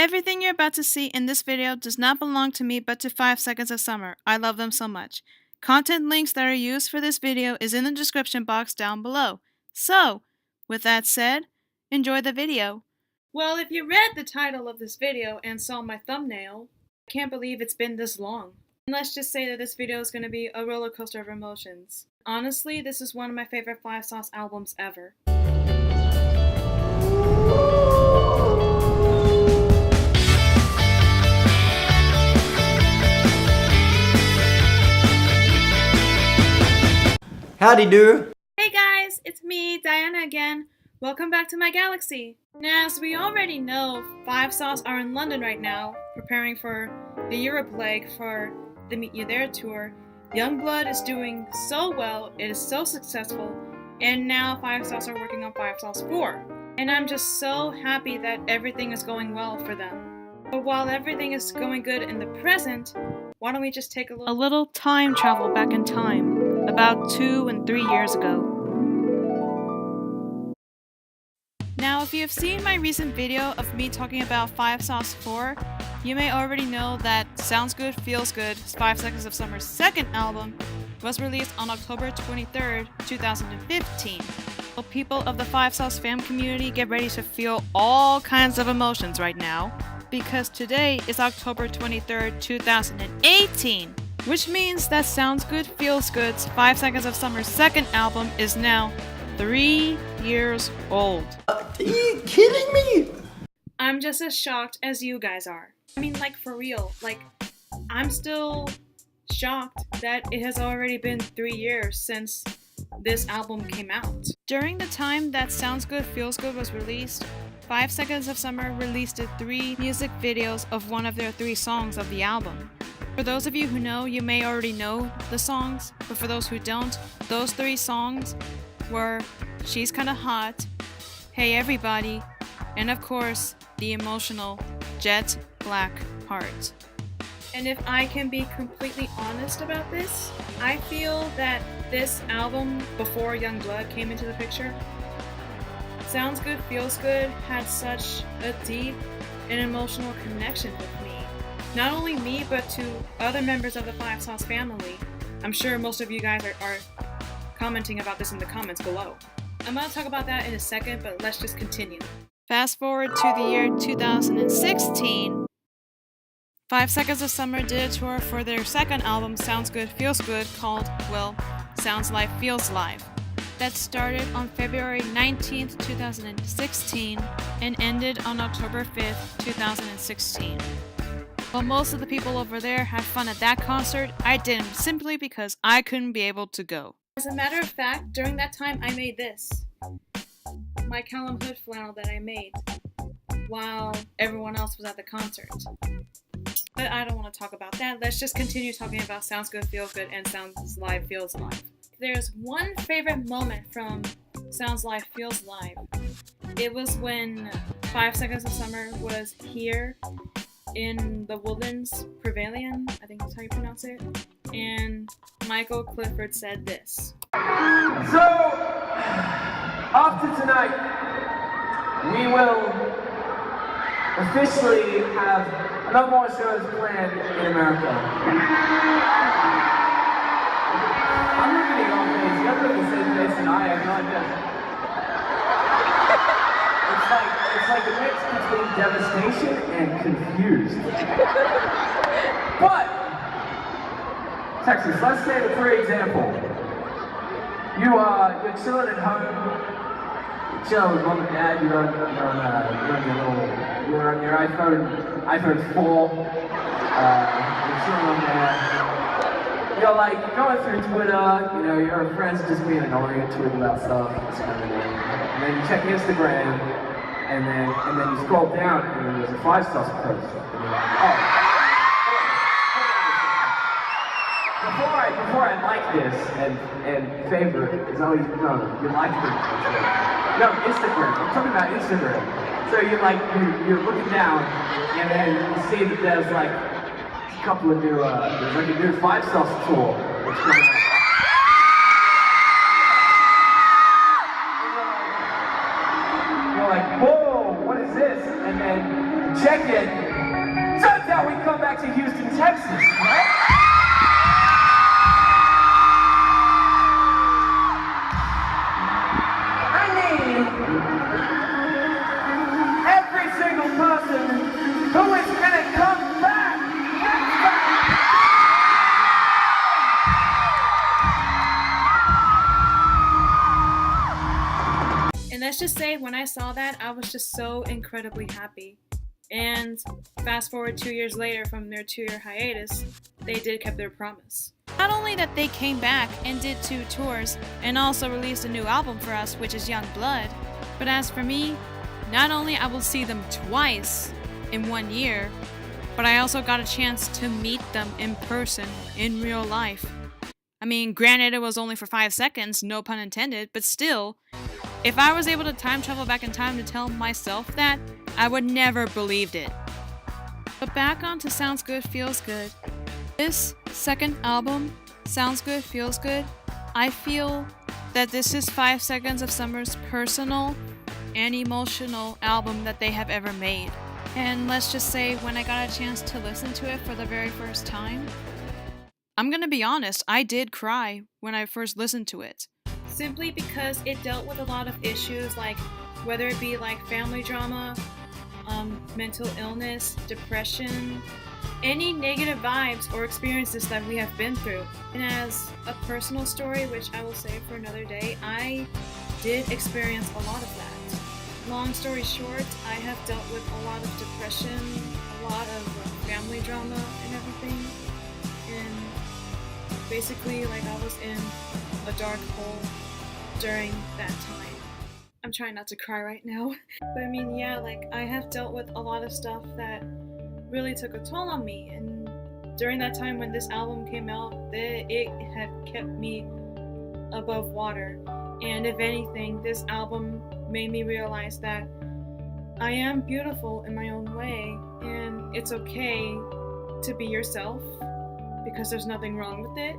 Everything you're about to see in this video does not belong to me but to 5 Seconds of Summer. I love them so much. Content links that are used for this video is in the description box down below. So, with that said, enjoy the video. Well, if you read the title of this video and saw my thumbnail, I can't believe it's been this long. And let's just say that this video is going to be a roller coaster of emotions. Honestly, this is one of my favorite 5 Sauce albums ever. Howdy do! Hey guys, it's me, Diana again. Welcome back to my galaxy. Now, as we already know, 5 Sauce are in London right now, preparing for the Europe leg for the Meet You There tour. YoungBlood is doing so well, it is so successful, and now 5 Sauce are working on 5 Sauce 4. And I'm just so happy that everything is going well for them. But while everything is going good in the present, why don't we just take a little time travel back in time, about 2 and 3 years ago. Now, if you have seen my recent video of me talking about 5 Sauce 4, you may already know that Sounds Good, Feels Good, 5 Seconds of Summer's second album, was released on October 23rd, 2015. So people of the 5 Sauce fam community, get ready to feel all kinds of emotions right now, because today is October 23rd, 2018, which means that Sounds Good, Feels Good's 5 Seconds of Summer's second album is now 3 years old. Are you kidding me? I'm just as shocked as you guys are. I mean, like, for real. Like, I'm still shocked that it has already been 3 years since this album came out. During the time that Sounds Good, Feels Good was released, 5 Seconds of Summer released 3 music videos of one of their 3 songs of the album. For those of you who know, you may already know the songs, but for those who don't, those 3 songs were She's Kinda Hot, Hey Everybody, and of course, the emotional Jet Black Heart. And if I can be completely honest about this, I feel that this album, before YoungBlood came into the picture, Sounds Good, Feels Good had such a deep and emotional connection with me. Not only me, but to other members of the 5 Sauce family. I'm sure most of you guys are commenting about this in the comments below. I'm going to talk about that in a second, but let's just continue. Fast forward to the year 2016. 5 Seconds of Summer did a tour for their second album, Sounds Good, Feels Good, called, well, Sounds Live Feels Live. That started on February 19th, 2016 and ended on October 5th, 2016. While most of the people over there had fun at that concert, I didn't, simply because I couldn't be able to go. As a matter of fact, during that time I made this. My Callum Hood flannel that I made while everyone else was at the concert. But I don't want to talk about that. Let's just continue talking about Sounds Good, Feels Good, and Sounds Live, Feels Live. There's one favorite moment from Sounds Live, Feels Live. It was when 5 Seconds of Summer was here in the Woodlands Pavilion, I think that's how you pronounce it, and Michael Clifford said this. So, after tonight, we will officially have no more shows planned in America. I'm looking at your face. You have the same face and I have no idea. It's like a mix between devastation and confused. But, Texas, let's say for example, you're chilling at home, you're chilling with mom and dad, you're on your iPhone 4, you're chilling on there, you're like going through Twitter, you know, your friends just being annoying at Twitter about stuff, it's kind of annoying. And then you check Instagram, and then you scroll down, and then there's a 5 Sauce post, and you're like, oh. Before I like this and favorite is always, no, you like it. No, Instagram. I'm talking about Instagram. So you're looking down and then you see that there's like a couple of new, there's like a new 5 Sauce tour. You're like, whoa, what is this? And then check it. Turns out we come back to Houston, Texas, right? I need every single person who is gonna come back next time. And let's just say, when I saw that, I was just so incredibly happy. And fast forward 2 years later from their 2-year hiatus, they did keep their promise. Not only that they came back and did 2 tours and also released a new album for us, which is YoungBlood, but as for me, not only I will see them twice in 1 year, but I also got a chance to meet them in person, in real life. I mean, granted it was only for 5 seconds, no pun intended, but still, if I was able to time travel back in time to tell myself that, I would never believed it. But back on to Sounds Good, Feels Good. This second album, Sounds Good, Feels Good, I feel that this is 5 Seconds of Summer's personal and emotional album that they have ever made. And let's just say, when I got a chance to listen to it for the very first time, I'm gonna be honest, I did cry when I first listened to it. Simply because it dealt with a lot of issues, like whether it be like family drama, mental illness, depression, any negative vibes or experiences that we have been through. And as a personal story, which I will save for another day, I did experience a lot of that. Long story short, I have dealt with a lot of depression, a lot of family drama and everything. And basically, like, I was in a dark hole during that time. I'm trying not to cry right now. But I mean, yeah, like, I have dealt with a lot of stuff that really took a toll on me. And during that time when this album came out, it had kept me above water. And if anything, this album made me realize that I am beautiful in my own way. And it's okay to be yourself, because there's nothing wrong with it.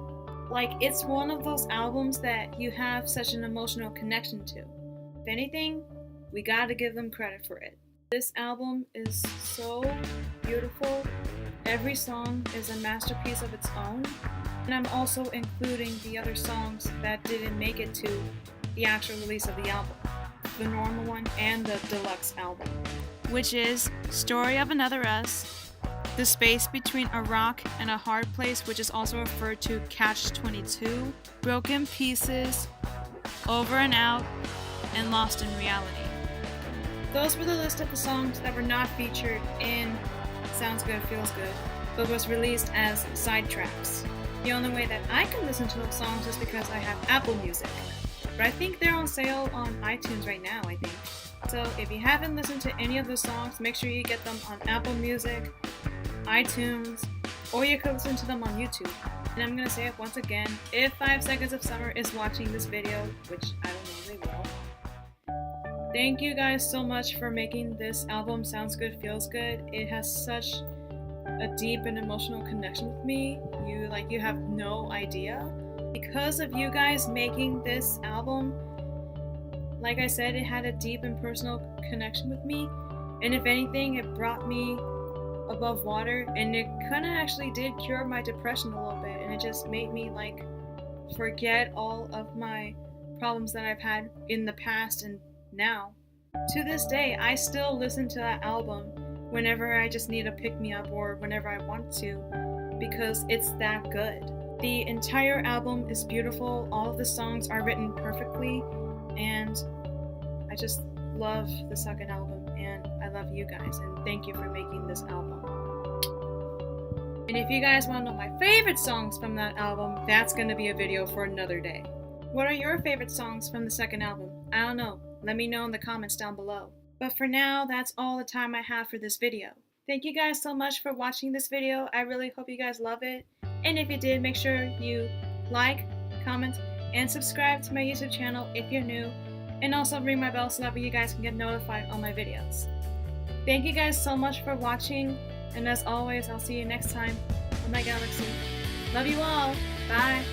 Like, it's one of those albums that you have such an emotional connection to. If anything, we gotta give them credit for it. This album is so beautiful. Every song is a masterpiece of its own. And I'm also including the other songs that didn't make it to the actual release of the album. The normal one and the deluxe album. Which is Story of Another Us, The Space Between a Rock and a Hard Place, which is also referred to Catch-22, Broken Pieces, Over and Out, and Lost in Reality. Those were the list of the songs that were not featured in Sounds Good, Feels Good, but was released as side tracks. The only way that I can listen to those songs is because I have Apple Music. But I think they're on sale on iTunes right now, I think. So if you haven't listened to any of the songs, make sure you get them on Apple Music, iTunes, or you can listen to them on YouTube. And I'm gonna say it once again, if 5 Seconds of Summer is watching this video, which I don't know they will, thank you guys so much for making this album Sounds Good, Feels Good. It has such a deep and emotional connection with me. You have no idea. Because of you guys making this album, like I said, it had a deep and personal connection with me. And if anything, it brought me above water, and it kind of actually did cure my depression a little bit, and it just made me like forget all of my problems that I've had in the past and now. To this day, I still listen to that album whenever I just need a pick-me-up or whenever I want to, because it's that good. The entire album is beautiful, all of the songs are written perfectly, and I just love the second album, and I love you guys, and thank you for making this album. And if you guys want to know my favorite songs from that album, that's going to be a video for another day. What are your favorite songs from the second album? I don't know. Let me know in the comments down below. But for now, that's all the time I have for this video. Thank you guys so much for watching this video. I really hope you guys love it. And if you did, make sure you like, comment, and subscribe to my YouTube channel if you're new. And also ring my bell so that way you guys can get notified on my videos. Thank you guys so much for watching. And as always, I'll see you next time on my galaxy. Love you all. Bye.